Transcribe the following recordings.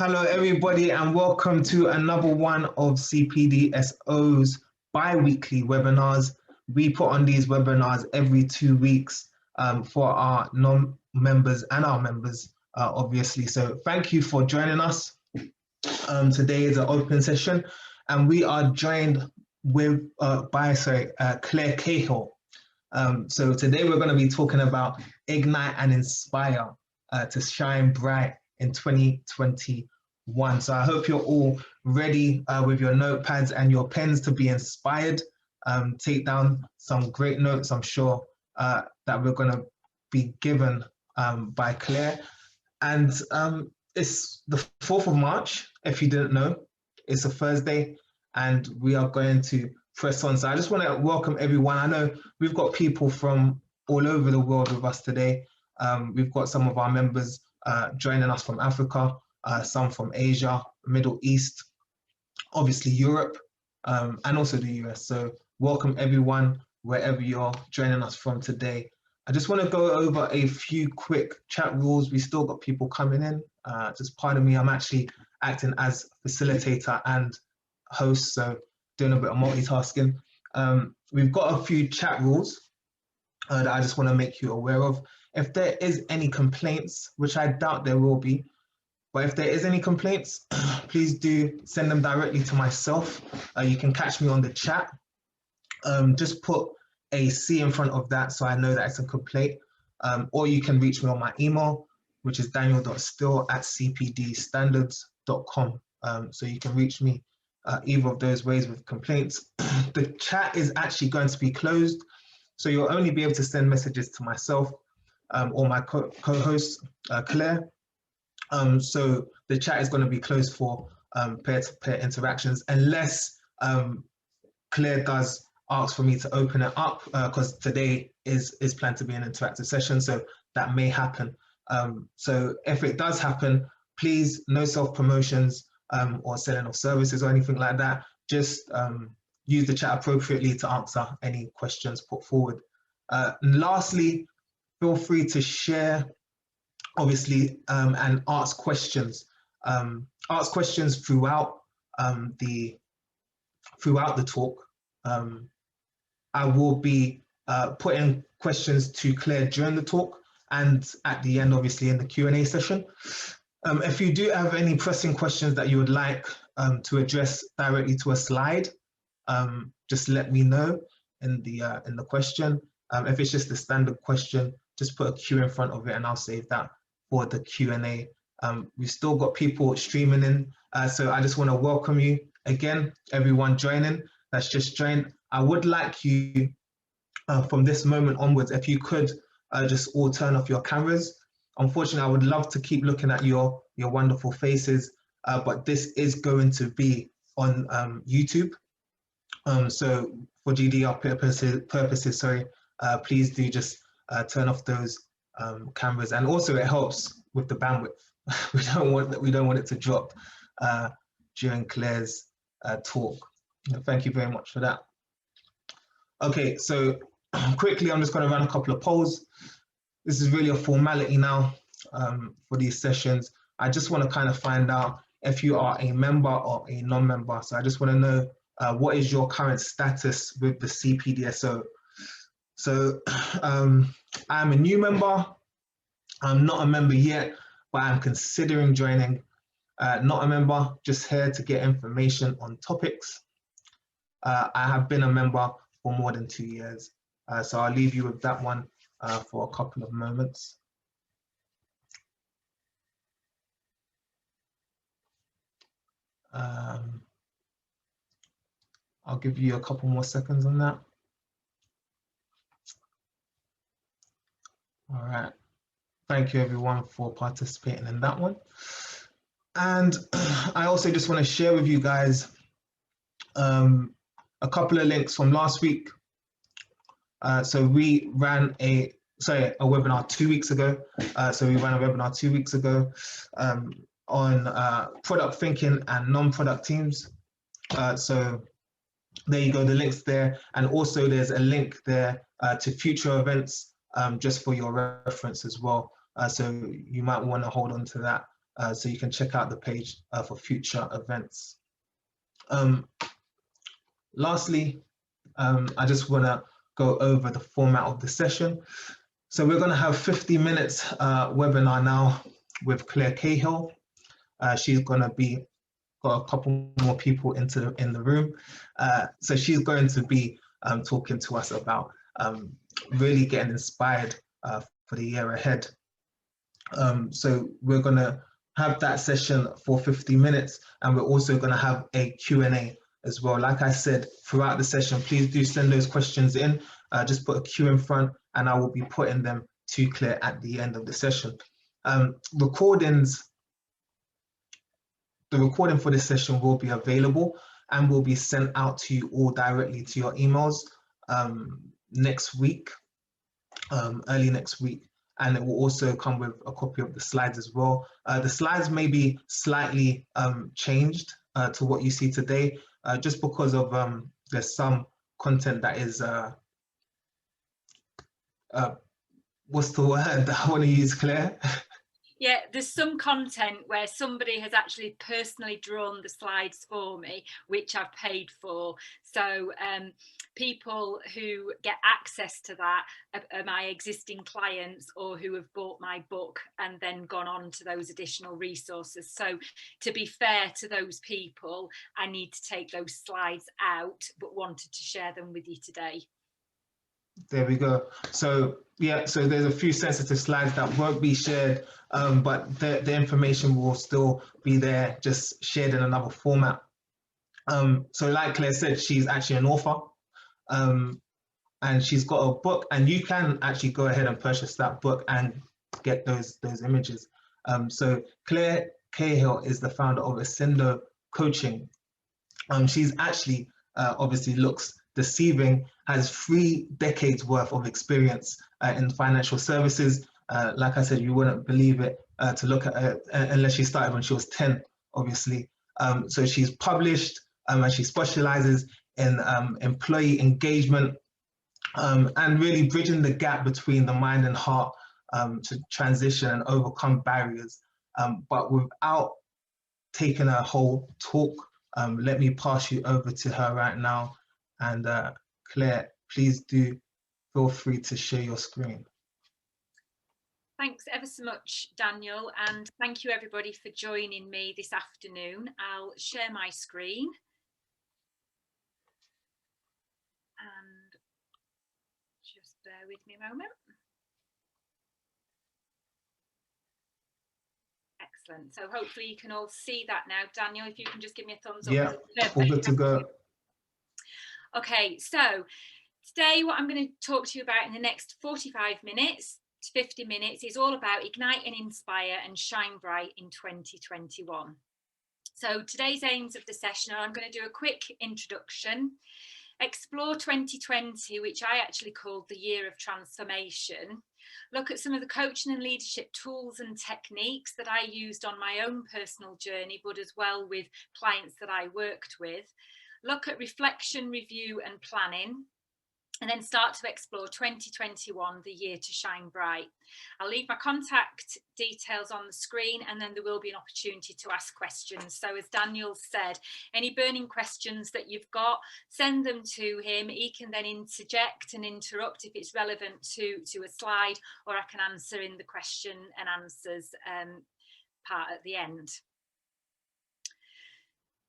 Hello, everybody, and welcome to another one of Cpdso's bi-weekly webinars. We put on these webinars every 2 weeks for our non-members and our members, obviously. So thank you for joining us. Today is an open session, and we are joined with by Claire Cahill. So today we're going to be talking about ignite and inspire to shine bright in 2021. So I hope you're all ready with your notepads and your pens to be inspired. Take down some great notes, I'm sure, that we're going to be given by Claire. And it's the 4th of March, if you didn't know. It's a Thursday, and we are going to press on. So I just want to welcome everyone. I know we've got people from all over the world with us today. We've got some of our members joining us from Africa, some from Asia, Middle East, obviously Europe, and also the US. So welcome everyone, wherever you're joining us from today. I just want to go over a few quick chat rules. We still got people coming in. Just pardon me, I'm actually acting as facilitator and host, so doing a bit of multitasking. We've got a few chat rules that I just want to make you aware of. If there is any complaints, which I doubt there will be, but if there is any complaints, please do send them directly to myself. You can catch me on the chat. Just put a C in front of that so I know that it's a complaint. Or you can reach me on my email, which is daniel.still@cpdstandards.com. So you can reach me either of those ways with complaints. The chat is actually going to be closed, so you'll only be able to send messages to myself or my co-host, Claire. So the chat is going to be closed for peer-to-peer interactions, unless Claire does ask for me to open it up, because today is planned to be an interactive session, so that may happen. So if it does happen, please, no self-promotions or selling of services or anything like that. Just use the chat appropriately to answer any questions put forward. And lastly, feel free to share, obviously, and ask questions. Ask questions throughout the talk. I will be putting questions to Claire during the talk and at the end, obviously, in the Q&A session. If you do have any pressing questions that you would like to address directly to a slide, just let me know in the question. If it's just a standard question, just put a Q in front of it and I'll save that for the Q&A. We've still got people streaming in, so I just want to welcome you again, everyone joining that's just joined. I would like you, from this moment onwards, if you could just all turn off your cameras. Unfortunately, I would love to keep looking at your wonderful faces, but this is going to be on YouTube. So for GDPR purposes, sorry, please do just turn off those cameras, and also it helps with the bandwidth. we don't want it to drop during Claire's talk. Thank you very much for that. Okay, so quickly, I'm just going to run a couple of polls. This is really a formality now for these sessions. I just want to kind of find out if you are a member or a non-member. So I just want to know what is your current status with the Cpdso. So I'm a new member. I'm not a member yet, but I'm considering joining. Not a member, just here to get information on topics. I have been a member for more than 2 years. So I'll leave you with that one for a couple of moments. I'll give you a couple more seconds on that. All right. Thank you everyone for participating in that one. And I also just want to share with you guys a couple of links from last week. So we ran a webinar 2 weeks ago. So we ran a webinar 2 weeks ago on product thinking and non-product teams. So there you go, the link's there. And also there's a link there to future events just for your reference as well. So you might want to hold on to that so you can check out the page for future events. Lastly, I just want to go over the format of the session. So we're going to have 50 minutes webinar now with Claire Cahill. She's going to be got a couple more people in the room. So she's going to be talking to us about really getting inspired for the year ahead. So we're going to have that session for 50 minutes, and we're also going to have a Q&A as well. Like I said, throughout the session, please do send those questions in. Just put a Q in front, and I will be putting them to Claire at the end of the session. The recording for this session will be available and will be sent out to you all directly to your emails next week, early next week. And it will also come with a copy of the slides as well. The slides may be slightly changed to what you see today, just because of there's some content that is, what's the word that I want to use, Claire? Yeah, there's some content where somebody has actually personally drawn the slides for me, which I've paid for. So people who get access to that are my existing clients or who have bought my book and then gone on to those additional resources. So to be fair to those people, I need to take those slides out, but wanted to share them with you today. There we go. So yeah, so there's a few sensitive slides that won't be shared, but the information will still be there, just shared in another format. So like Claire said, she's actually an author, and she's got a book, and you can actually go ahead and purchase that book and get those images. So Claire Cahill is the founder of Cpdso Coaching. She's actually obviously looks deceiving, has 3 decades worth of experience in financial services. Like I said, you wouldn't believe it to look at her unless she started when she was 10, obviously. So she's published and she specializes in employee engagement and really bridging the gap between the mind and heart to transition and overcome barriers. But without taking a whole talk, let me pass you over to her right now. And Claire, please do feel free to share your screen. Thanks ever so much, Daniel, and thank you everybody for joining me this afternoon. I'll share my screen. And just bear with me a moment. Excellent. So hopefully you can all see that now. Daniel, if you can just give me a thumbs up. Yeah, all good to go. Okay, so today what I'm going to talk to you about in the next 45 minutes to 50 minutes is all about ignite and inspire and shine bright in 2021. So today's aims of the session are I'm going to do a quick introduction, explore 2020, which I actually called the year of transformation, look at some of the coaching and leadership tools and techniques that I used on my own personal journey, but as well with clients that I worked with, look at reflection, review and planning, and then start to explore 2021, the year to shine bright. I'll leave my contact details on the screen, and then there will be an opportunity to ask questions. So as Daniel said, any burning questions that you've got, send them to him. He can then interject and interrupt if it's relevant to a slide, or I can answer in the question and answers part at the end.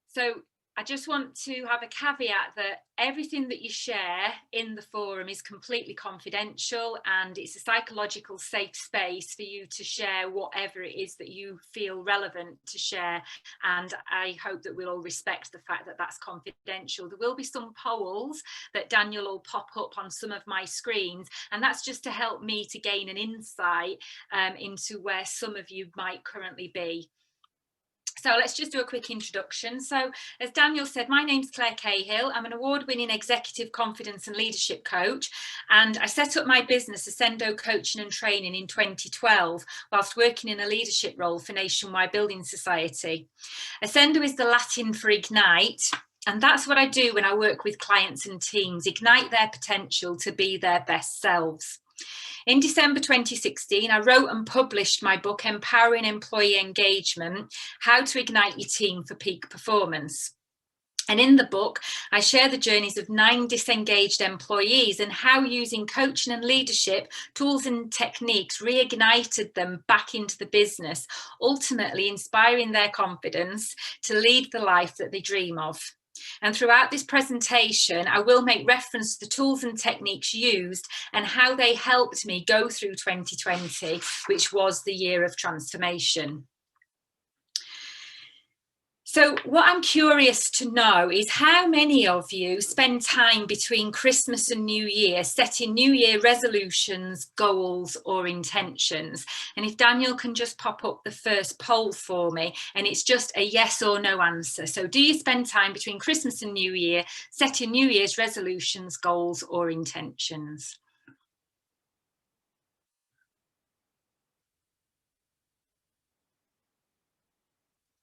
So I just want to have a caveat that everything that you share in the forum is completely confidential, and it's a psychological safe space for you to share whatever it is that you feel relevant to share. And I hope that we'll all respect the fact that that's confidential. There will be some polls that Daniel will pop up on some of my screens, and that's just to help me to gain an insight into where some of you might currently be. So let's just do a quick introduction. So as Daniel said, my name's Claire Cahill. I'm an award-winning executive confidence and leadership coach, and I set up my business, Cpdso Coaching and Training, in 2012 whilst working in a leadership role for Nationwide Building Society. Cpdso is the Latin for ignite, and that's what I do when I work with clients and teams, ignite their potential to be their best selves. In December 2016, I wrote and published my book, Empowering Employee Engagement, How to Ignite Your Team for Peak Performance. And in the book, I share the journeys of 9 disengaged employees and how using coaching and leadership tools and techniques reignited them back into the business, ultimately inspiring their confidence to lead the life that they dream of. And throughout this presentation, I will make reference to the tools and techniques used and how they helped me go through 2020, which was the year of transformation. So what I'm curious to know is how many of you spend time between Christmas and New Year setting New Year resolutions, goals or intentions. And if Daniel can just pop up the first poll for me, and it's just a yes or no answer. So do you spend time between Christmas and New Year setting New Year's resolutions, goals or intentions?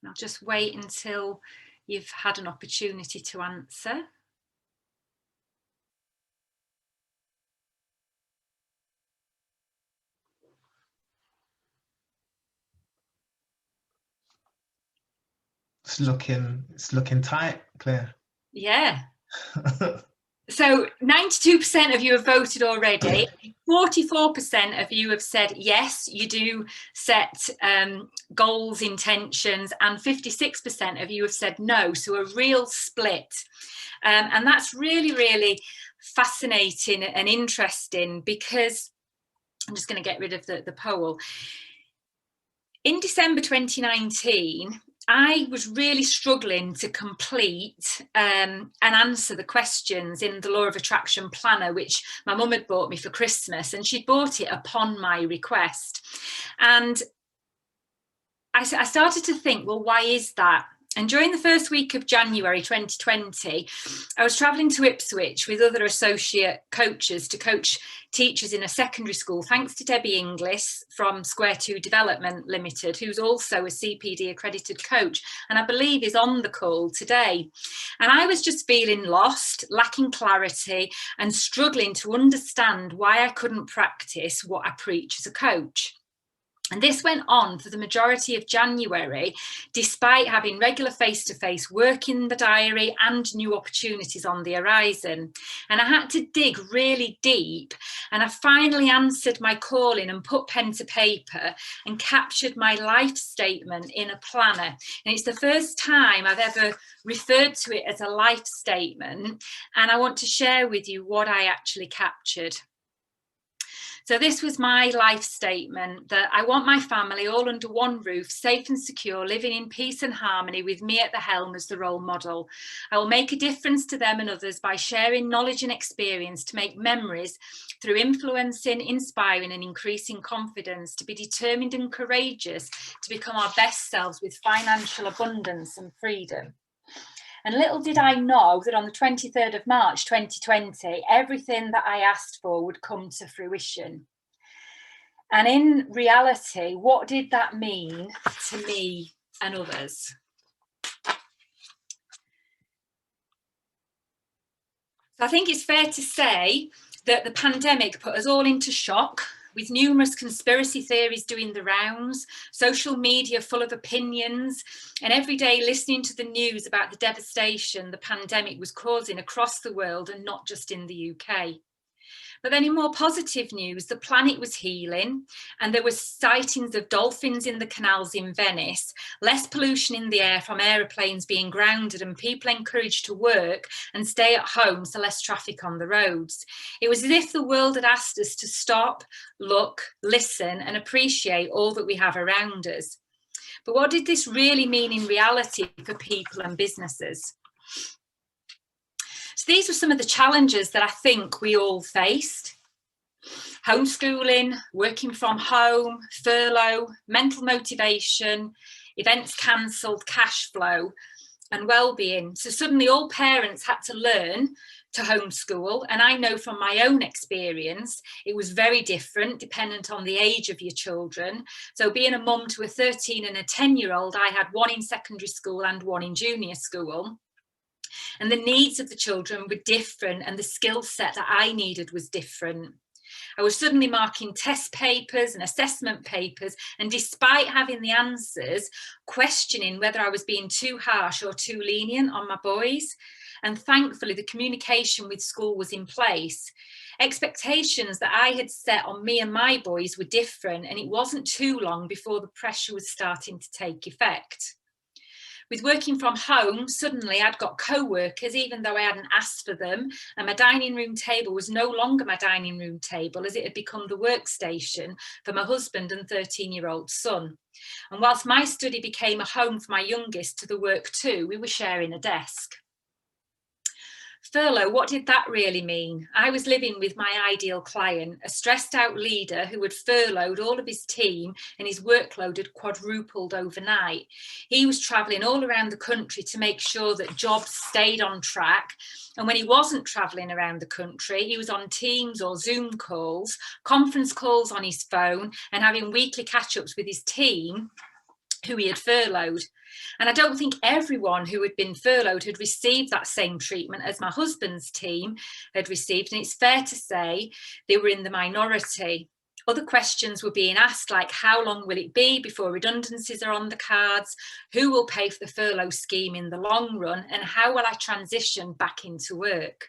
I'll just wait until you've had an opportunity to answer. It's looking tight, Claire. Yeah. So 92% of you have voted already. 44% of you have said yes, you do set goals, intentions, and 56% of you have said no. So a real split. And that's really, really fascinating and interesting, because I'm just going to get rid of the poll. In December 2019, I was really struggling to complete and answer the questions in the Law of Attraction Planner, which my mum had bought me for Christmas, and she'd bought it upon my request. And I started to think, well, why is that? And during the first week of January 2020, I was travelling to Ipswich with other associate coaches to coach teachers in a secondary school, thanks to Debbie Inglis from Square 2 Development Limited, who's also a CPD accredited coach, and I believe is on the call today. And I was just feeling lost, lacking clarity, and struggling to understand why I couldn't practice what I preach as a coach. And this went on for the majority of January, despite having regular face-to-face work in the diary and new opportunities on the horizon. And I had to dig really deep, and I finally answered my calling and put pen to paper and captured my life statement in a planner. And it's the first time I've ever referred to it as a life statement, and I want to share with you what I actually captured. So this was my life statement, that I want my family all under one roof, safe and secure, living in peace and harmony with me at the helm as the role model. I will make a difference to them and others by sharing knowledge and experience to make memories through influencing, inspiring and increasing confidence, to be determined and courageous, to become our best selves with financial abundance and freedom. And little did I know that on the 23rd of March 2020, everything that I asked for would come to fruition. And in reality, what did that mean to me and others? So I think it's fair to say that the pandemic put us all into shock, with numerous conspiracy theories doing the rounds, social media full of opinions, and every day listening to the news about the devastation the pandemic was causing across the world and not just in the UK. But then in more positive news, the planet was healing, and there were sightings of dolphins in the canals in Venice, less pollution in the air from aeroplanes being grounded, and people encouraged to work and stay at home, so less traffic on the roads. It was as if the world had asked us to stop, look, listen and appreciate all that we have around us. But what did this really mean in reality for people and businesses? So these were some of the challenges that I think we all faced. Homeschooling, working from home, furlough, mental motivation, events cancelled, cash flow and well-being. So suddenly all parents had to learn to homeschool, and I know from my own experience it was very different dependent on the age of your children. So being a mum to a 13 and a 10-year-old, I had one in secondary school and one in junior school. And the needs of the children were different, and the skill set that I needed was different. I was suddenly marking test papers and assessment papers, and despite having the answers, questioning whether I was being too harsh or too lenient on my boys. And thankfully, the communication with school was in place. Expectations that I had set on me and my boys were different, and it wasn't too long before the pressure was starting to take effect. With working from home, suddenly I'd got co-workers, even though I hadn't asked for them, and my dining room table was no longer my dining room table, as it had become the workstation for my husband and 13-year-old son. And whilst my study became a home for my youngest to the work too, we were sharing a desk. Furlough, what did that really mean? I was living with my ideal client, a stressed out leader who had furloughed all of his team and his workload had quadrupled overnight. He was travelling all around the country to make sure that jobs stayed on track. And when he wasn't travelling around the country, he was on Teams or Zoom calls, conference calls on his phone, and having weekly catch-ups with his team who he had furloughed. And I don't think everyone who had been furloughed had received that same treatment as my husband's team had received. And it's fair to say they were in the minority. Other questions were being asked, like how long will it be before redundancies are on the cards? Who will pay for the furlough scheme in the long run? And how will I transition back into work?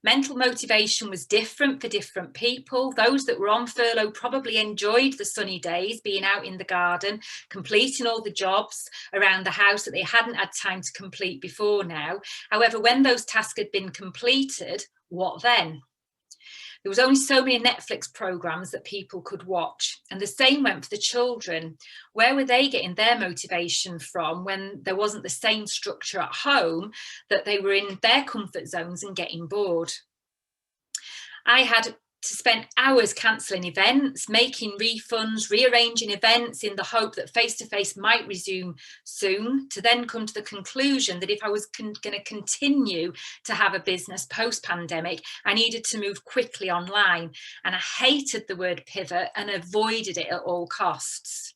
Mental motivation was different for different people. Those that were on furlough probably enjoyed the sunny days, being out in the garden, completing all the jobs around the house that they hadn't had time to complete before now. However, when those tasks had been completed, what then? There was only so many Netflix programs that people could watch. And the same went for the children. Where were they getting their motivation from when there wasn't the same structure at home, that they were in their comfort zones and getting bored? I had to spend hours cancelling events, making refunds, rearranging events in the hope that face-to-face might resume soon, to then come to the conclusion that if I was going to continue to have a business post-pandemic, I needed to move quickly online. And I hated the word pivot and avoided it at all costs.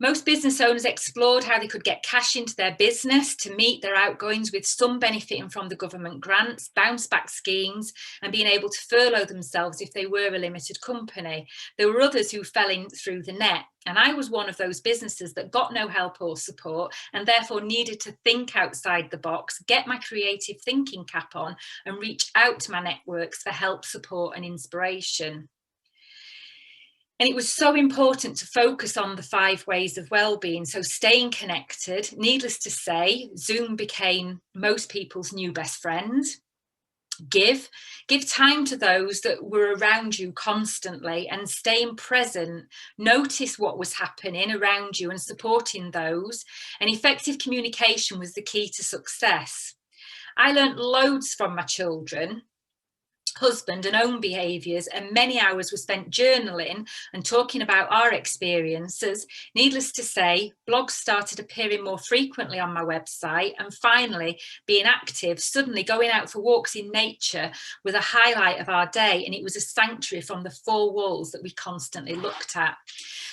Most business owners explored how they could get cash into their business to meet their outgoings, with some benefiting from the government grants, bounce back schemes, and being able to furlough themselves if they were a limited company. There were others who fell in through the net. And I was one of those businesses that got no help or support and therefore needed to think outside the box, get my creative thinking cap on, and reach out to my networks for help, support, and inspiration. And it was so important to focus on the 5 ways of well-being. So staying connected, needless to say, Zoom became most people's new best friend. Give time to those that were around you constantly, and staying present. Notice what was happening around you and supporting those. And effective communication was the key to success. I learnt loads from my children, husband, and own behaviours, and many hours were spent journaling and talking about our experiences. Needless to say, blogs started appearing more frequently on my website, and finally, being active, suddenly going out for walks in nature was a highlight of our day, and it was a sanctuary from the 4 walls that we constantly looked at.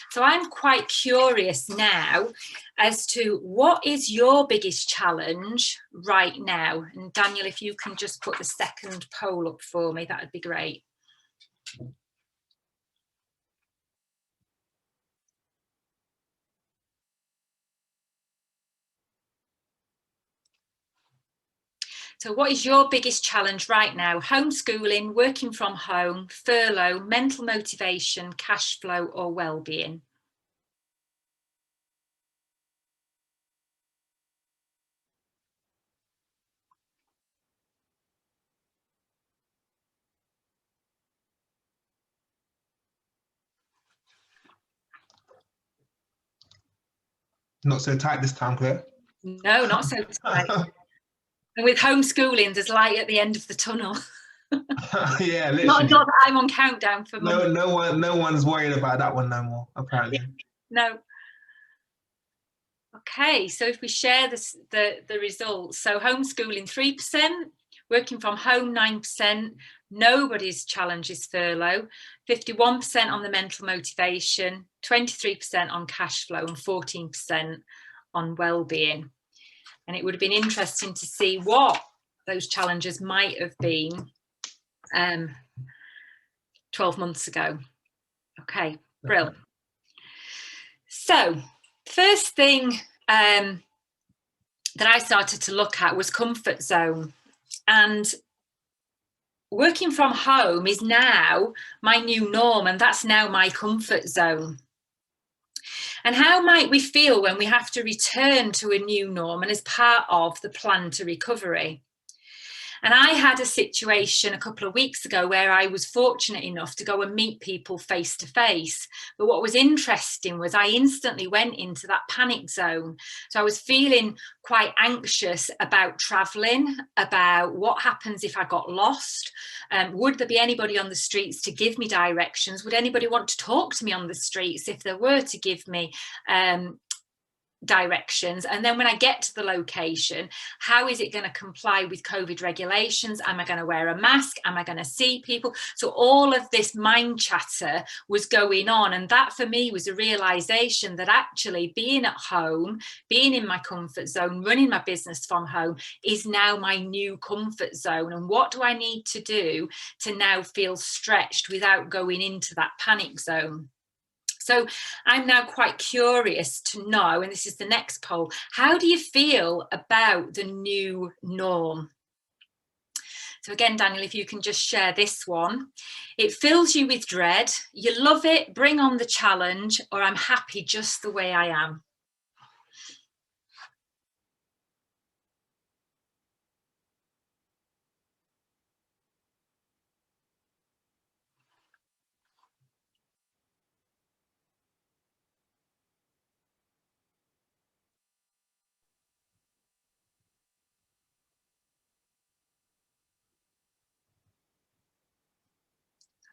So I'm quite curious now as to what is your biggest challenge right now? And Daniel, if you can just put the second poll up for me, that would be great. So what is your biggest challenge right now? Homeschooling, working from home, furlough, mental motivation, cash flow, or well-being? Not so tight this time, Claire. No, not so tight. And with homeschooling, there's light at the end of the tunnel. Yeah, literally. Not that I'm on countdown for Monday. No one's worried about that one no more, apparently. No. Okay, so if we share the results, so homeschooling 3%, working from home 9%, nobody's challenge is furlough, 51% on the mental motivation, 23% on cash flow, and 14% on well-being. And it would have been interesting to see what those challenges might have been 12 months ago. Okay, brilliant. So first thing that I started to look at was comfort zone, and working from home is now my new norm, and that's now my comfort zone. And how might we feel when we have to return to a new norm and as part of the plan to recovery? And I had a situation a couple of weeks ago where I was fortunate enough to go and meet people face to face. But what was interesting was I instantly went into that panic zone. So I was feeling quite anxious about traveling, about what happens if I got lost. Would there be anybody on the streets to give me directions? Would anybody want to talk to me on the streets if there were to give me directions? And then when I get to the location, how is it going to comply with COVID regulations? Am I going to wear a mask? Am I going to see people? So all of this mind chatter was going on, and that for me was a realization that actually being at home, being in my comfort zone, running my business from home is now my new comfort zone. And what do I need to do to now feel stretched without going into that panic zone? So I'm now quite curious to know, and this is the next poll, how do you feel about the new norm? So again, Daniel, if you can just share this one. It fills you with dread, you love it, bring on the challenge, or I'm happy just the way I am.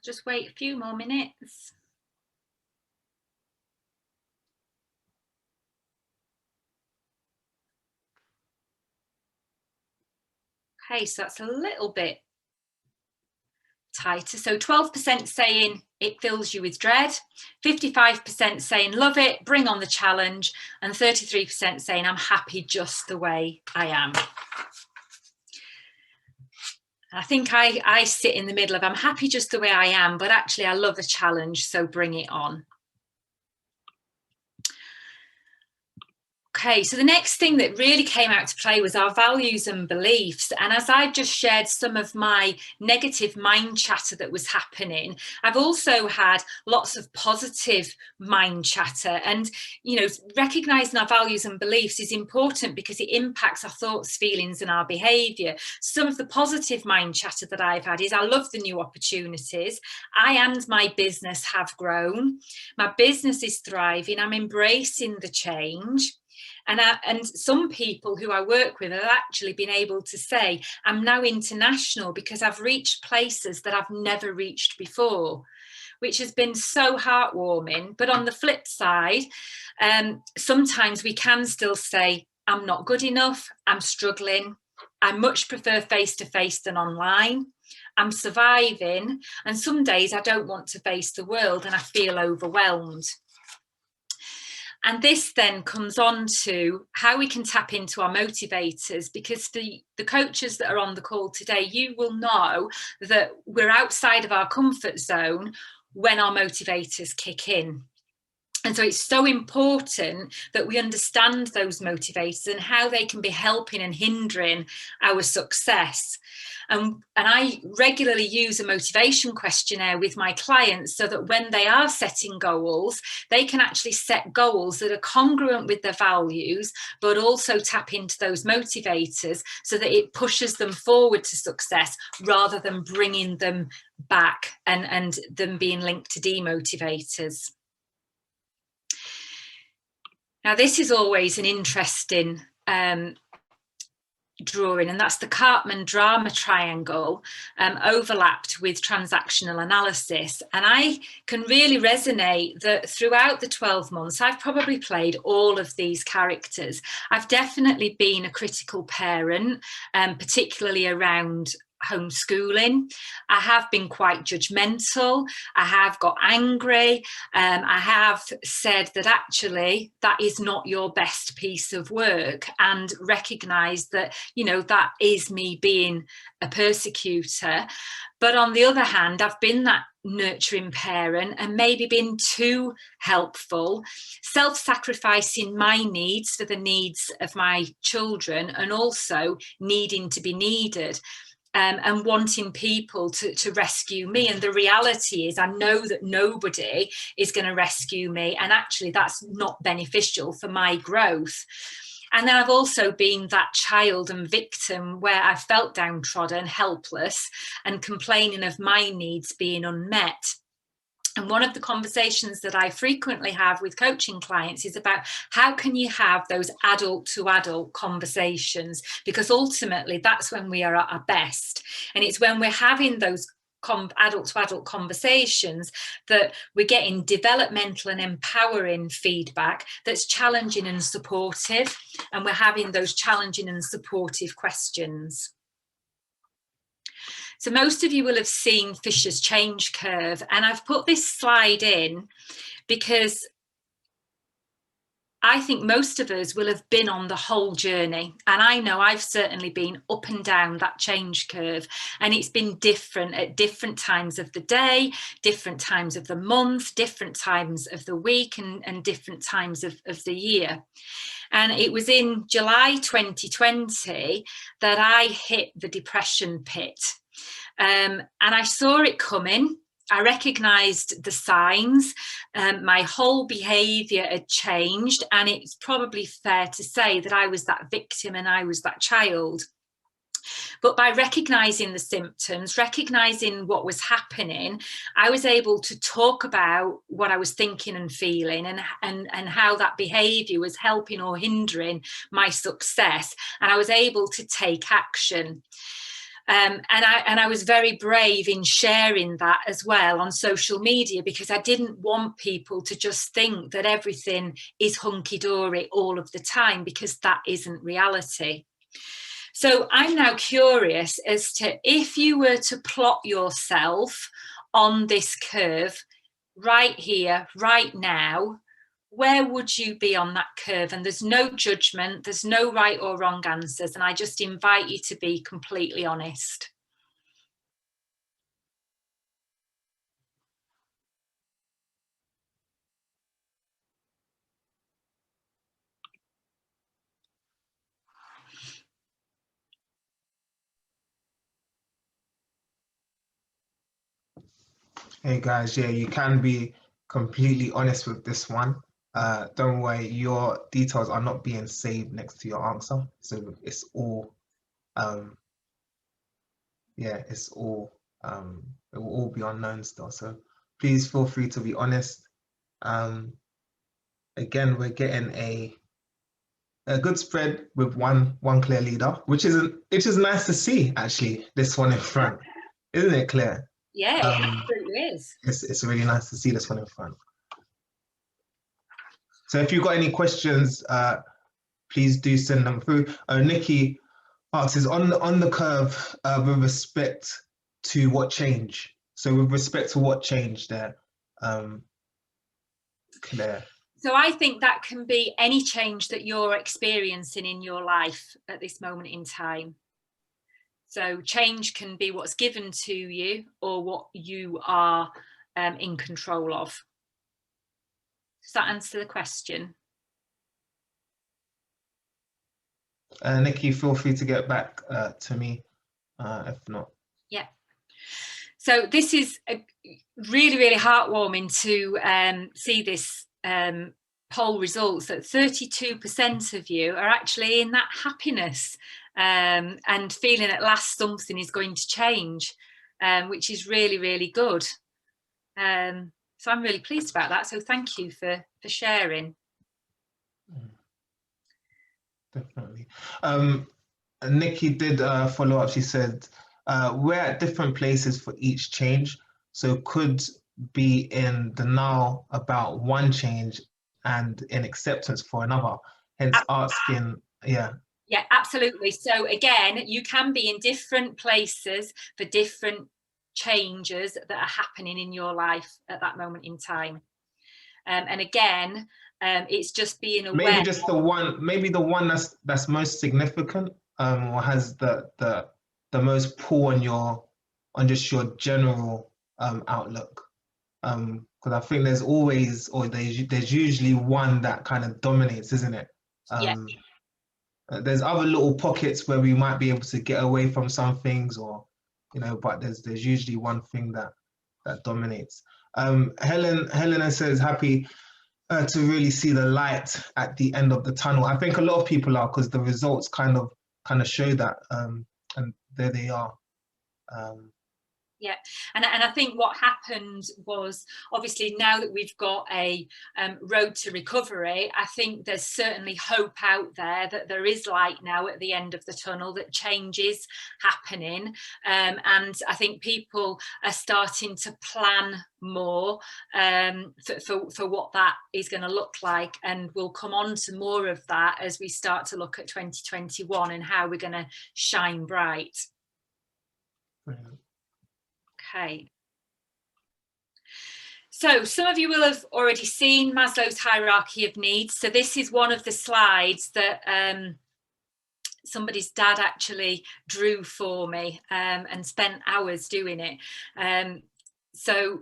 Just wait a few more minutes. Okay, so that's a little bit tighter. So 12% saying it fills you with dread, 55% saying love it, bring on the challenge, and 33% saying I'm happy just the way I am. I think I sit in the middle of I'm happy just the way I am, but actually I love a challenge, so bring it on. Okay, so the next thing that really came out to play was our values and beliefs. And as I've just shared some of my negative mind chatter that was happening, I've also had lots of positive mind chatter. And, you know, recognizing our values and beliefs is important because it impacts our thoughts, feelings, and our behavior. Some of the positive mind chatter that I've had is I love the new opportunities. I and my business have grown. My business is thriving. I'm embracing the change. And some people who I work with have actually been able to say, I'm now international because I've reached places that I've never reached before, which has been so heartwarming. But on the flip side, sometimes we can still say, I'm not good enough, I'm struggling, I much prefer face-to-face than online, I'm surviving, and some days I don't want to face the world and I feel overwhelmed. And this then comes on to how we can tap into our motivators, because the coaches that are on the call today, you will know that we're outside of our comfort zone when our motivators kick in. And so it's so important that we understand those motivators and how they can be helping and hindering our success. And I regularly use a motivation questionnaire with my clients so that when they are setting goals, they can actually set goals that are congruent with their values, but also tap into those motivators so that it pushes them forward to success rather than bringing them back and them being linked to demotivators. Now, this is always an interesting drawing, and that's the Cartman drama triangle overlapped with transactional analysis. And I can really resonate that throughout the 12 months, I've probably played all of these characters. I've definitely been a critical parent, particularly around homeschooling. I have been quite judgmental. I have got angry. I have said that actually that is not your best piece of work, and recognise that, you know, that is me being a persecutor. But on the other hand, I've been that nurturing parent and maybe been too helpful, self-sacrificing my needs for the needs of my children, and also needing to be needed. And wanting people to rescue me. And the reality is, I know that nobody is going to rescue me, and actually that's not beneficial for my growth. And then I've also been that child and victim where I felt downtrodden, helpless, and complaining of my needs being unmet. And one of the conversations that I frequently have with coaching clients is about how can you have those adult to adult conversations, because ultimately that's when we are at our best. And it's when we're having those adult to adult conversations that we're getting developmental and empowering feedback that's challenging and supportive, and we're having those challenging and supportive questions. So most of you will have seen Fisher's change curve, and I've put this slide in because I think most of us will have been on the whole journey, and I know I've certainly been up and down that change curve, and it's been different at different times of the day, different times of the month, different times of the week, and different times of the year. And it was in July 2020 that I hit the depression pit. And I saw it coming. I recognised the signs. My whole behaviour had changed, and it's probably fair to say that I was that victim and I was that child. But by recognising the symptoms, recognising what was happening, I was able to talk about what I was thinking and feeling, and how that behaviour was helping or hindering my success. And I was able to take action. And I was very brave in sharing that as well on social media, because I didn't want people to just think that everything is hunky-dory all of the time, because that isn't reality. So I'm now curious as to, if you were to plot yourself on this curve right here, right now, where would you be on that curve? And there's no judgment, there's no right or wrong answers, and I just invite you to be completely honest. Hey guys, yeah, you can be completely honest with this one. Don't worry, your details are not being saved next to your answer. So it's all, yeah, it's all, it will all be unknown still. So please feel free to be honest. Again, we're getting a good spread with one clear leader, which is nice to see, actually, this one in front. Isn't it, Claire? Yeah, it absolutely is. It's really nice to see this one in front. So if you've got any questions, please do send them through. Nikki asks, is on the curve with respect to what change? So with respect to what change there, Claire? So I think that can be any change that you're experiencing in your life at this moment in time. So change can be what's given to you or what you are in control of. Does that answer the question? Nikki, feel free to get back to me if not. Yeah. So this is really, really heartwarming to see this poll results, that 32% of you are actually in that happiness and feeling at last something is going to change, which is really, really good. So I'm really pleased about that. So thank you for sharing. Definitely. Nikki did follow up. She said, we're at different places for each change. So could be in denial about one change and in acceptance for another. Hence asking, yeah. Yeah, absolutely. So again, you can be in different places for different changes that are happening in your life at that moment in time. And again, it's just being aware. Maybe just maybe the one that's most significant, or has the most pull on just your general outlook. Because I think there's always, or there's usually one that kind of dominates, isn't it? Yeah. There's other little pockets where we might be able to get away from some things, or but there's usually one thing that dominates. Helena says happy to really see the light at the end of the tunnel. I think a lot of people are, because the results kind of show that, and there they are. Yeah, and I think what happened was, obviously now that we've got a road to recovery, I think there's certainly hope out there that there is light now at the end of the tunnel, that change is happening, and I think people are starting to plan more for what that is going to look like, and we'll come on to more of that as we start to look at 2021 and how we're going to shine bright. Brilliant. Okay. So some of you will have already seen Maslow's hierarchy of needs. So this is one of the slides that somebody's dad actually drew for me and spent hours doing it. So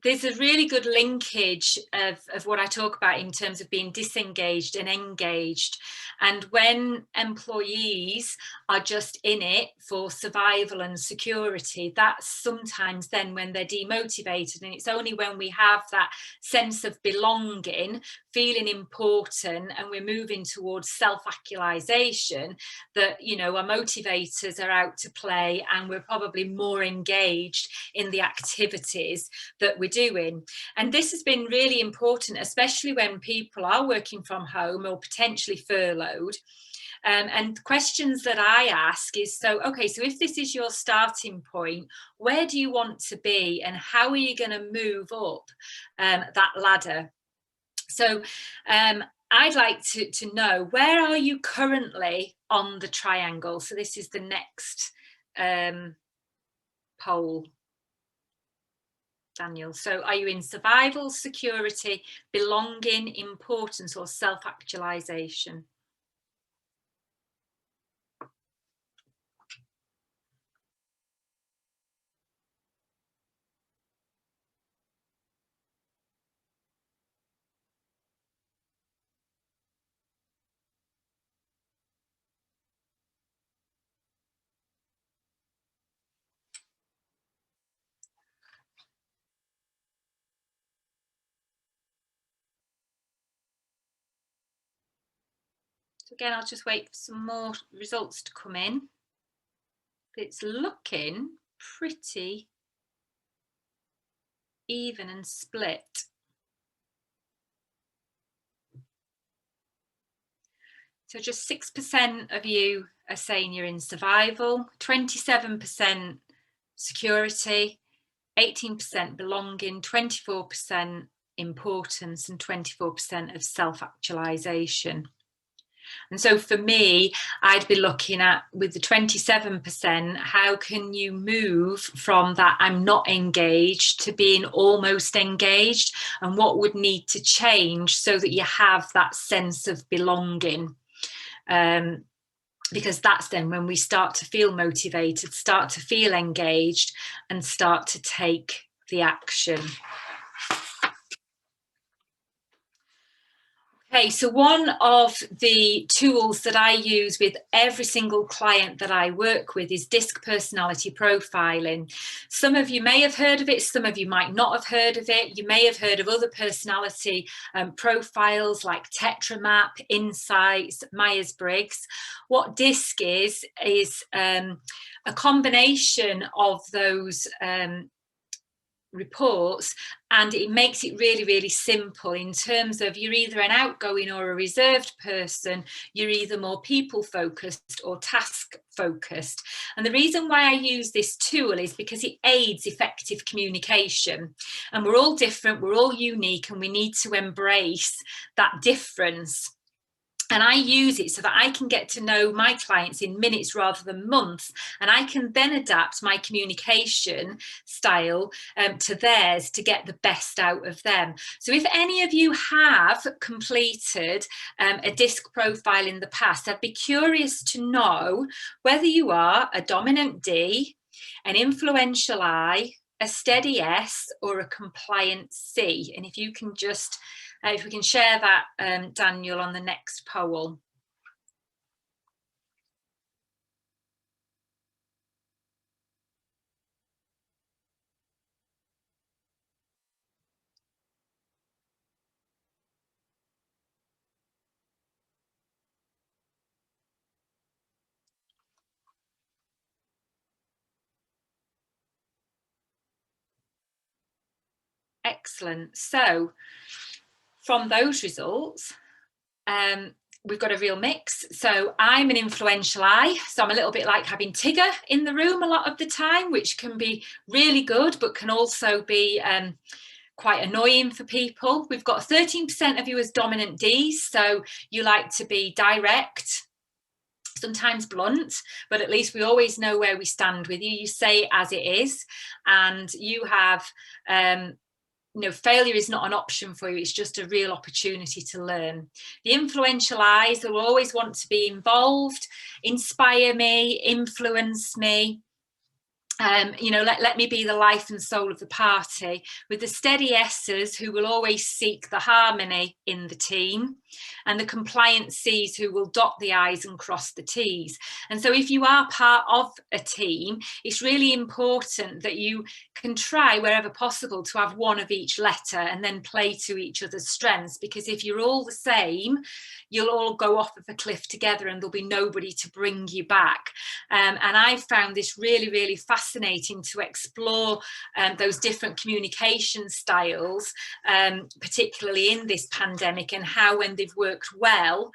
there's a really good linkage of what I talk about in terms of being disengaged and engaged. And when employees are just in it for survival and security, that's sometimes then when they're demotivated. And it's only when we have that sense of belonging, feeling important, and we're moving towards self-actualization that, our motivators are out to play, and we're probably more engaged in the activities that we're doing. And this has been really important, especially when people are working from home or potentially furloughed. And questions that I ask is, so if this is your starting point, where do you want to be, and how are you going to move up that ladder? So I'd like to know, where are you currently on the triangle? So this is the next poll, Daniel. So are you in survival, security, belonging, importance, or self-actualization? So again, I'll just wait for some more results to come in. It's looking pretty even and split. So just 6% of you are saying you're in survival, 27% security, 18% belonging, 24% importance, and 24% of self-actualization. And so for me, I'd be looking at, with the 27%, how can you move from that I'm not engaged to being almost engaged, and what would need to change so that you have that sense of belonging? Because that's then when we start to feel motivated, start to feel engaged, and start to take the action. Okay, so one of the tools that I use with every single client that I work with is DISC personality profiling. Some of you may have heard of it, some of you might not have heard of it. You may have heard of other personality profiles like Tetramap, Insights, Myers-Briggs. What DISC is a combination of those reports, and it makes it really, really simple in terms of, you're either an outgoing or a reserved person, you're either more people focused or task focused. And the reason why I use this tool is because it aids effective communication, and we're all different, we're all unique, and we need to embrace that difference. And I use it so that I can get to know my clients in minutes rather than months. And I can then adapt my communication style to theirs to get the best out of them. So if any of you have completed a DISC profile in the past, I'd be curious to know whether you are a dominant D, an influential I, a steady S, or a compliant C. And if you can just if we can share that, Daniel, on the next poll. Excellent. So from those results, we've got a real mix. So I'm an influential I, so I'm a little bit like having Tigger in the room a lot of the time, which can be really good, but can also be quite annoying for people. We've got 13% of you as dominant Ds, so you like to be direct, sometimes blunt, but at least we always know where we stand with you. You say it as it is, and you have failure is not an option for you. It's just a real opportunity to learn. The influential Is will always want to be involved, inspire me, influence me. Let me be the life and soul of the party, with the steady S's who will always seek the harmony in the team, and the compliant C's who will dot the I's and cross the T's. And so if you are part of a team, it's really important that you can try wherever possible to have one of each letter and then play to each other's strengths, because if you're all the same, you'll all go off of a cliff together and there'll be nobody to bring you back. And I've found this really, really fascinating to explore those different communication styles, particularly in this pandemic, and how when they've worked well,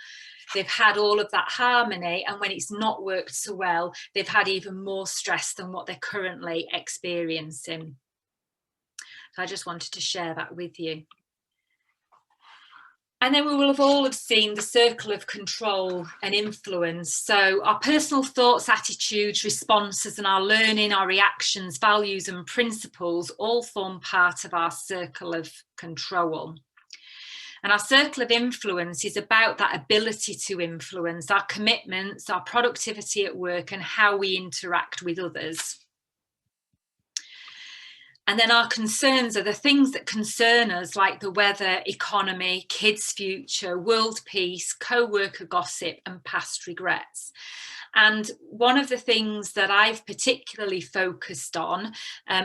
they've had all of that harmony, and when it's not worked so well, they've had even more stress than what they're currently experiencing. So I just wanted to share that with you. And then we will have all have seen the circle of control and influence. So our personal thoughts, attitudes, responses, and our learning, our reactions, values, and principles all form part of our circle of control. And our circle of influence is about that ability to influence, our commitments, our productivity at work, and how we interact with others. And then our concerns are the things that concern us, like the weather, economy, kids' future, world peace, co-worker gossip, and past regrets. And one of the things that I've particularly focused on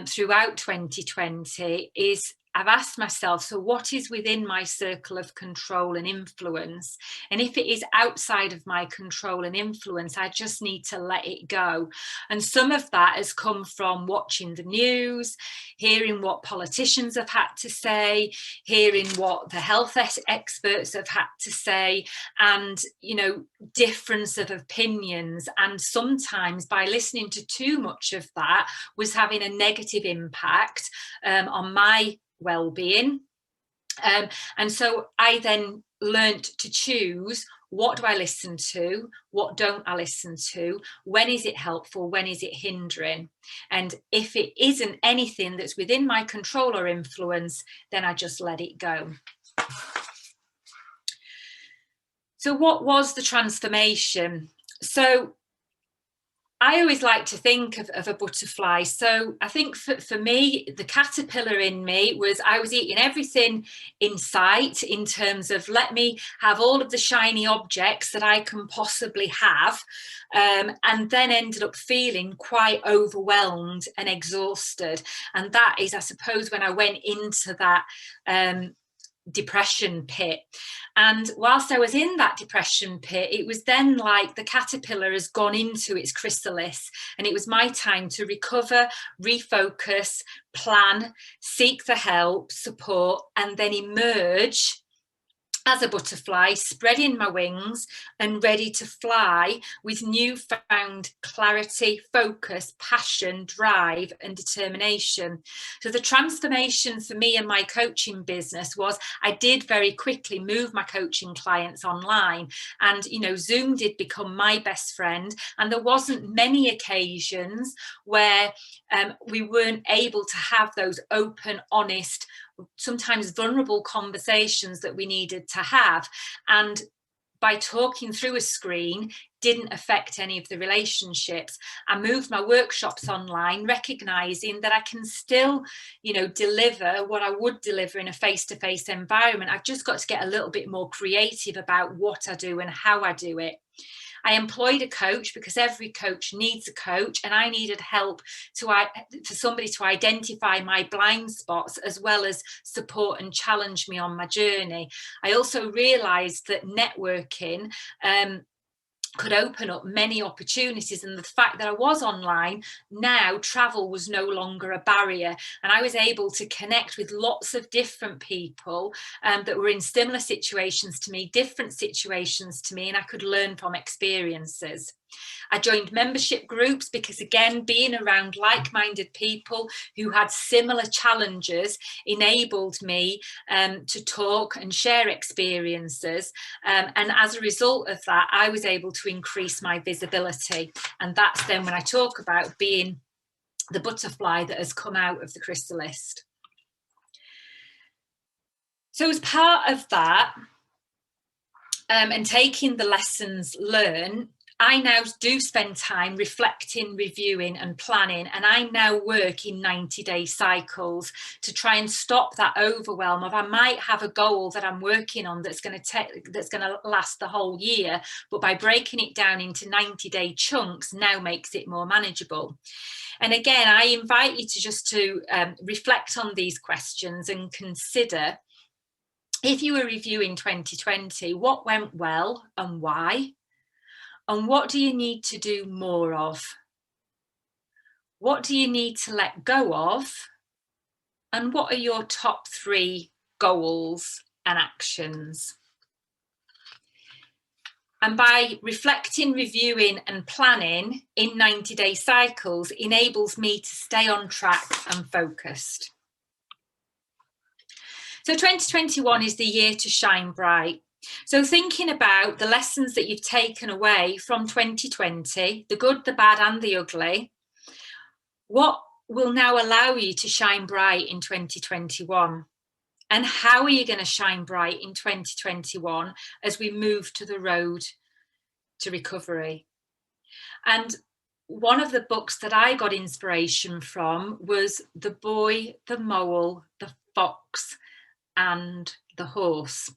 throughout 2020 is I've asked myself, so what is within my circle of control and influence? And if it is outside of my control and influence, I just need to let it go. And some of that has come from watching the news, hearing what politicians have had to say, hearing what the health experts have had to say, and, difference of opinions. And sometimes by listening to too much of that was having a negative impact on my well-being. And so I then learnt to choose, what do I listen to, what don't I listen to, when is it helpful, when is it hindering, and if it isn't anything that's within my control or influence, then I just let it go. So what was the transformation? So I always like to think of a butterfly. So I think for me, the caterpillar in me was, I was eating everything in sight in terms of, let me have all of the shiny objects that I can possibly have, and then ended up feeling quite overwhelmed and exhausted. And that is, I suppose, when I went into that depression pit. And whilst I was in that depression pit, it was then like the caterpillar has gone into its chrysalis, and it was my time to recover, refocus, plan, seek the help, support, and then emerge as a butterfly, spreading my wings and ready to fly with newfound clarity, focus, passion, drive and determination. So the transformation for me and my coaching business was I did very quickly move my coaching clients online, and Zoom did become my best friend, and there wasn't many occasions where we weren't able to have those open, honest, sometimes vulnerable conversations that we needed to have. And by talking through a screen didn't affect any of the relationships. I moved my workshops online, recognizing that I can still, deliver what I would deliver in a face-to-face environment. I've just got to get a little bit more creative about what I do and how I do it. I employed a coach because every coach needs a coach, and I needed help for somebody to identify my blind spots as well as support and challenge me on my journey. I also realised that networking could open up many opportunities, and the fact that I was online, now travel was no longer a barrier, and I was able to connect with lots of different people that were in similar situations to me, different situations to me, and I could learn from experiences. I joined membership groups because, again, being around like-minded people who had similar challenges enabled me to talk and share experiences. And as a result of that, I was able to increase my visibility. And that's then when I talk about being the butterfly that has come out of the chrysalis. So as part of that, and taking the lessons learned, I now do spend time reflecting, reviewing and planning, and I now work in 90-day cycles to try and stop that overwhelm of I might have a goal that I'm working on that's going to last the whole year, but by breaking it down into 90-day chunks now makes it more manageable. And again, I invite you to just reflect on these questions and consider, if you were reviewing 2020, what went well and why? And what do you need to do more of? What do you need to let go of? And what are your top 3 goals and actions? And by reflecting, reviewing and planning in 90-day cycles enables me to stay on track and focused. So 2021 is the year to shine bright. So thinking about the lessons that you've taken away from 2020, the good, the bad and the ugly, what will now allow you to shine bright in 2021? And how are you going to shine bright in 2021 as we move to the road to recovery? And one of the books that I got inspiration from was The Boy, the Mole, the Fox and the Horse.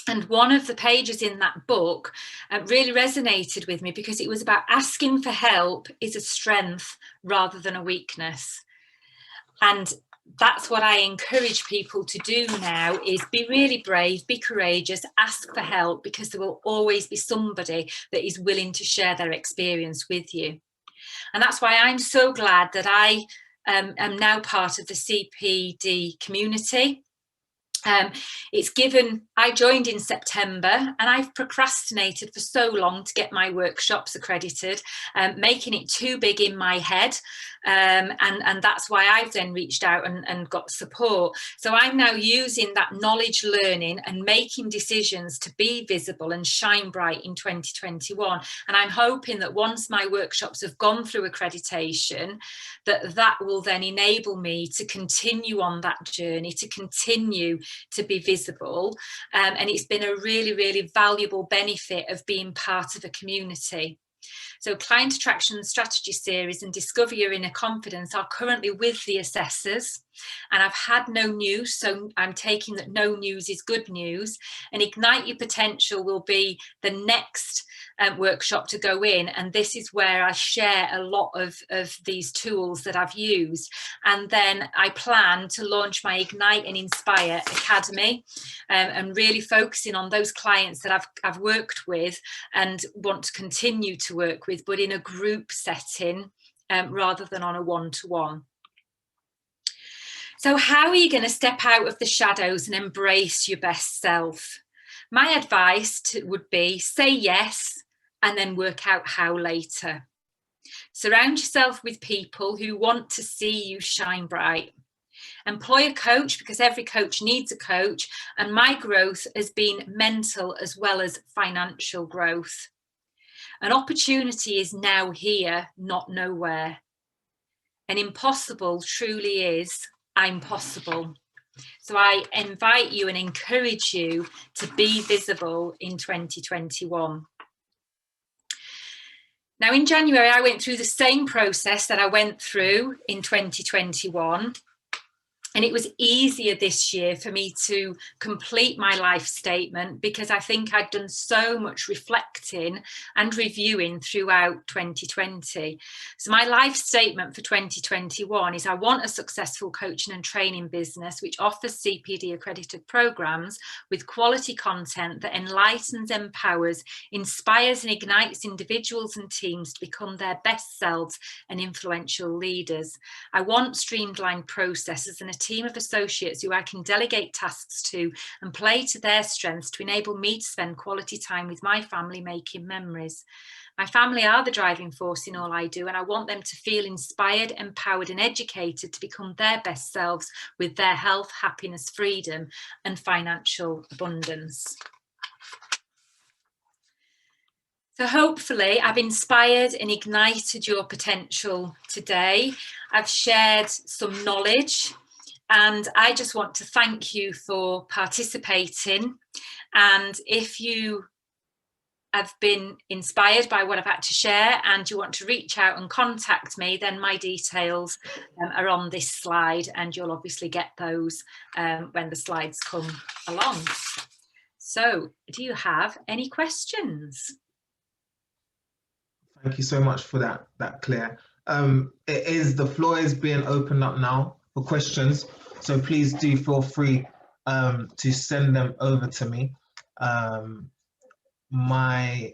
And one of the pages in that book really resonated with me because it was about asking for help is a strength rather than a weakness. And that's what I encourage people to do now, is be really brave, be courageous, ask for help, because there will always be somebody that is willing to share their experience with you. And that's why I'm so glad that I am now part of the CPD community. I joined in September, and I've procrastinated for so long to get my workshops accredited, making it too big in my head. And that's why I've then reached out and got support. So I'm now using that knowledge learning and making decisions to be visible and shine bright in 2021. And I'm hoping that once my workshops have gone through accreditation, that will then enable me to continue on that journey, to continue to be visible. And it's been a really, really valuable benefit of being part of a community. So Client Attraction Strategy Series and Discover Your Inner Confidence are currently with the assessors, and I've had no news, so I'm taking that no news is good news. And Ignite Your Potential will be the next workshop to go in, and this is where I share a lot of these tools that I've used. And then I plan to launch my Ignite and Inspire Academy, and really focusing on those clients that I've worked with and want to continue to work with, but in a group setting rather than on a one-to-one. So how are you going to step out of the shadows and embrace your best self? My advice would be say yes and then work out how later. Surround yourself with people who want to see you shine bright. Employ a coach, because every coach needs a coach, and my growth has been mental as well as financial growth. An opportunity is now here, not nowhere. And impossible truly is I'm possible. So I invite you and encourage you to be visible in 2021. Now, in January, I went through the same process that I went through in 2021. And it was easier this year for me to complete my life statement because I think I'd done so much reflecting and reviewing throughout 2020. So my life statement for 2021 is I want a successful coaching and training business which offers CPD accredited programs with quality content that enlightens, empowers, inspires and ignites individuals and teams to become their best selves and influential leaders. I want streamlined processes and a team of associates who I can delegate tasks to and play to their strengths to enable me to spend quality time with my family making memories. My family are the driving force in all I do, and I want them to feel inspired, empowered and educated to become their best selves with their health, happiness, freedom and financial abundance. So hopefully I've inspired and ignited your potential today. I've shared some knowledge and I just want to thank you for participating. And if you have been inspired by what I've had to share and you want to reach out and contact me, then my details are on this slide and you'll obviously get those when the slides come along. So do you have any questions? Thank you so much for that, Claire. The floor is being opened up now for questions, so please do feel free to send them over to me. My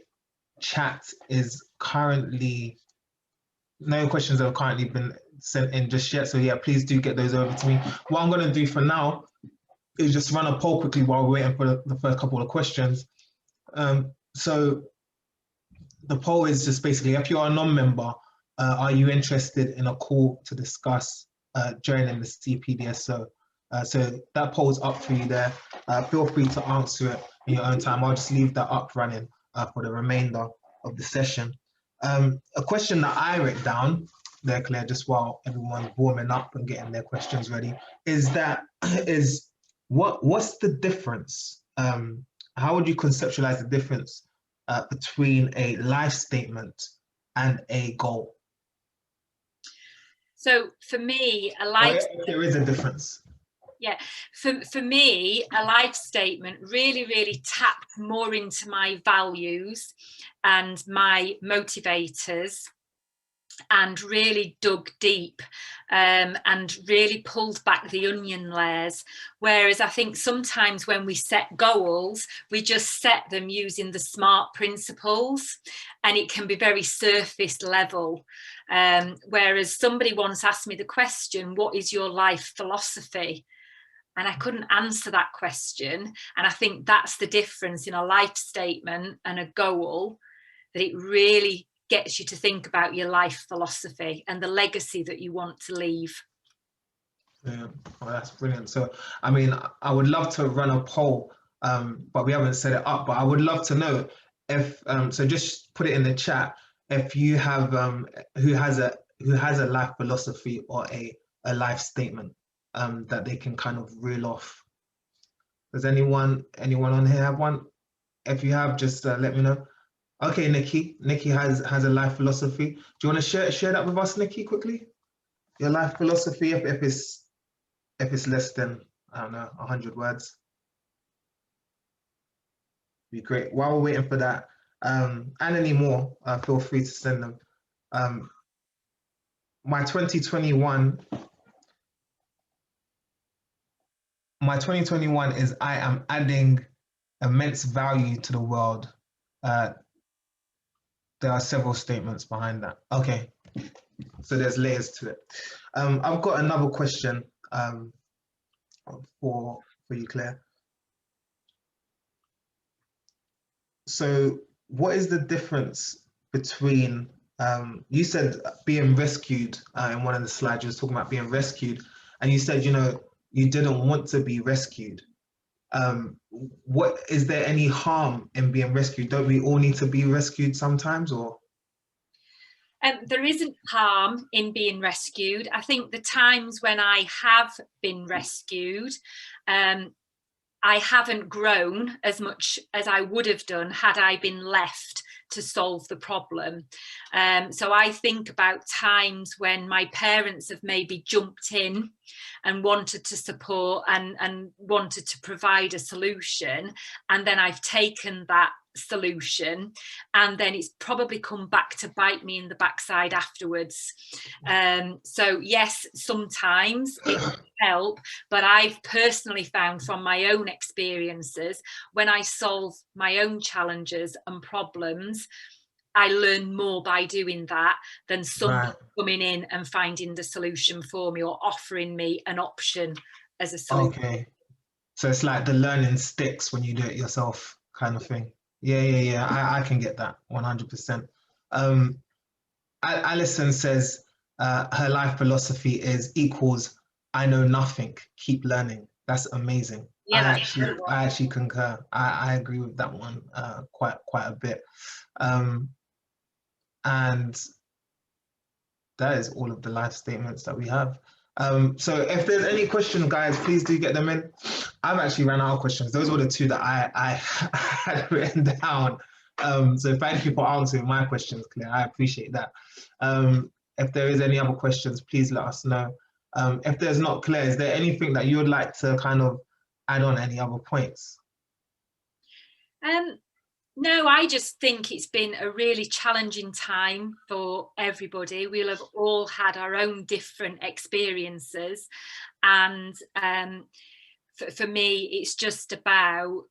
chat is currently, no questions have currently been sent in just yet, so yeah, please do get those over to me. What I'm going to do for now is just run a poll quickly while we're waiting for the first couple of questions. So the poll is just basically, if you're a non-member, are you interested in a call to discuss joining the Cpdso? So that poll is up for you there. Feel free to answer it in your own time. I'll just leave that up running for the remainder of the session. A question that I wrote down there, Claire, just while everyone's warming up and getting their questions ready, is what's the difference? How would you conceptualize the difference between a life statement and a goal? So for me, a life there is a difference. Yeah, for me, a life statement really tapped more into my values and my motivators and really dug deep and really pulled back the onion layers. Whereas I think sometimes when we set goals, we just set them using the SMART principles and it can be very surface level. Whereas somebody once asked me the question, what is your life philosophy? And I couldn't answer that question. And I think that's the difference in a life statement and a goal, that it really gets you to think about your life philosophy and the legacy that you want to leave. Yeah, well, that's brilliant. So, I mean, I would love to run a poll, but we haven't set it up. But I would love to know if, so just put it in the chat, if you have, who has a life philosophy or a life statement that they can kind of reel off. Does anyone on here have one? If you have, just let me know. Okay, Nikki has a life philosophy. Do you want to share that with us, Nikki, quickly? Your life philosophy, if it's less than, I don't know, 100 words. Be great. While we're waiting for that, and any more, feel free to send them. My 2021 is I am adding immense value to the world. There are several statements behind that. Okay, so there's layers to it. I've got another question for you, Claire. So what is the difference between, you said being rescued in one of the slides, you was talking about being rescued, and you said, you didn't want to be rescued. What is there any harm in being rescued? Don't we all need to be rescued sometimes, or? There isn't harm in being rescued. I think the times when I have been rescued, I haven't grown as much as I would have done had I been left to solve the problem. So I think about times when my parents have maybe jumped in and wanted to support and wanted to provide a solution, and then I've taken that solution and then it's probably come back to bite me in the backside afterwards. So yes, sometimes it can help, but I've personally found from my own experiences, when I solve my own challenges and problems, I learn more by doing that than someone coming in and finding the solution for me or offering me an option as a solution. Okay, so it's like the learning sticks when you do it yourself kind of thing. Yeah. I can get that 100%. Alison says her life philosophy is equals I know nothing, keep learning. That's amazing. Yeah, I actually concur. I agree with that one quite a bit. And that is all of the life statements that we have. So if there's any questions, guys, please do get them in. I've actually ran out of questions. Those were the two that I had written down. So thank you for answering my questions, Claire. I appreciate that. If there is any other questions, please let us know. If there's not, Claire, is there anything that you would like to kind of add on, any other points? No, I just think it's been a really challenging time for everybody. We'll have all had our own different experiences. And for me, it's just about,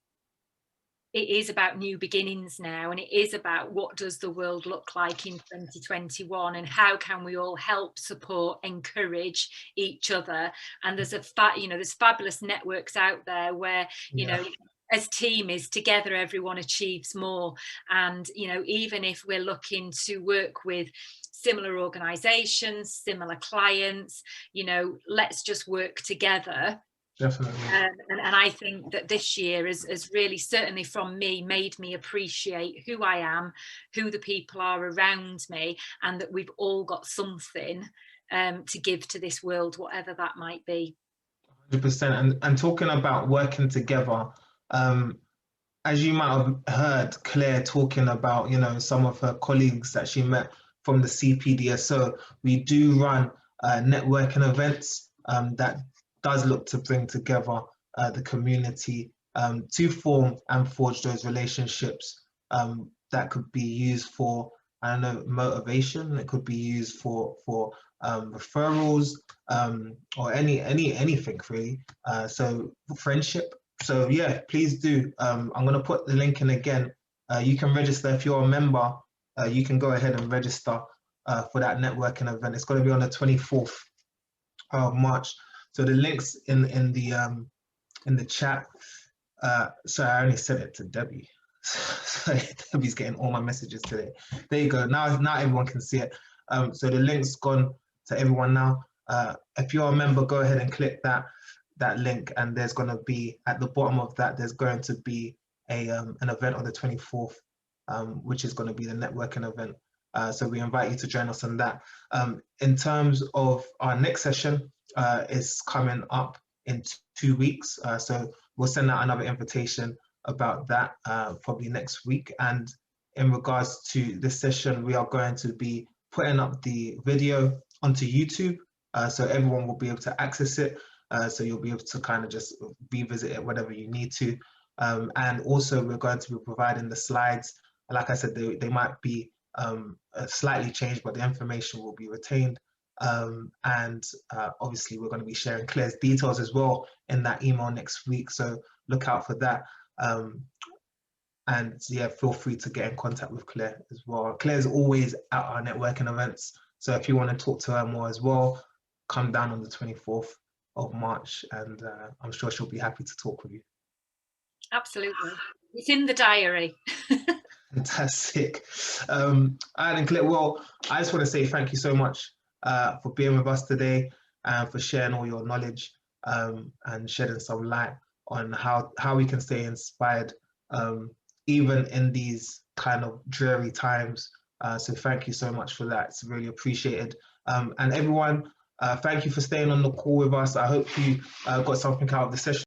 it is about new beginnings now, and it is about what does the world look like in 2021 and how can we all help, support, encourage each other. And there's there's fabulous networks out there where, you know, as team is together, everyone achieves more. And, even if we're looking to work with similar organizations, similar clients, let's just work together. Definitely. And I think that this year has really, certainly from me, made me appreciate who I am, who the people are around me, and that we've all got something to give to this world, whatever that might be. 100%. And talking about working together, as you might have heard Claire talking about, some of her colleagues that she met from the Cpdso, we do run networking events that does look to bring together the community to form and forge those relationships that could be used for, I don't know, motivation. It could be used for referrals or anything really. So friendship. So yeah, please do. I'm going to put the link in again. You can register if you're a member. You can go ahead and register for that networking event. It's going to be on the 24th of March. So the links in the chat. Sorry, I only sent it to Debbie. So Debbie's getting all my messages today. There you go. Now everyone can see it. So the link's gone to everyone now. If you're a member, go ahead and click that link, and there's going to be at the bottom of that. There's going to be an event on the 24th, which is going to be the networking event. So we invite you to join us on that. In terms of our next session, is coming up in 2 weeks. So we'll send out another invitation about that probably next week. And in regards to this session, we are going to be putting up the video onto YouTube, so everyone will be able to access it. So you'll be able to kind of just revisit it whenever you need to. And also we're going to be providing the slides. Like I said, they might be slightly changed, but the information will be retained. And obviously we're going to be sharing Claire's details as well in that email next week. So look out for that. And yeah, feel free to get in contact with Claire as well. Claire's always at our networking events. So if you want to talk to her more as well, come down on the 24th of March, and I'm sure she'll be happy to talk with you. Absolutely. It's in the diary. Fantastic. And Claire, well, I just want to say thank you so much for being with us today and for sharing all your knowledge and shedding some light on how we can stay inspired even in these kind of dreary times. So thank you so much for that. It's really appreciated. And everyone, thank you for staying on the call with us. I hope you got something out of the session.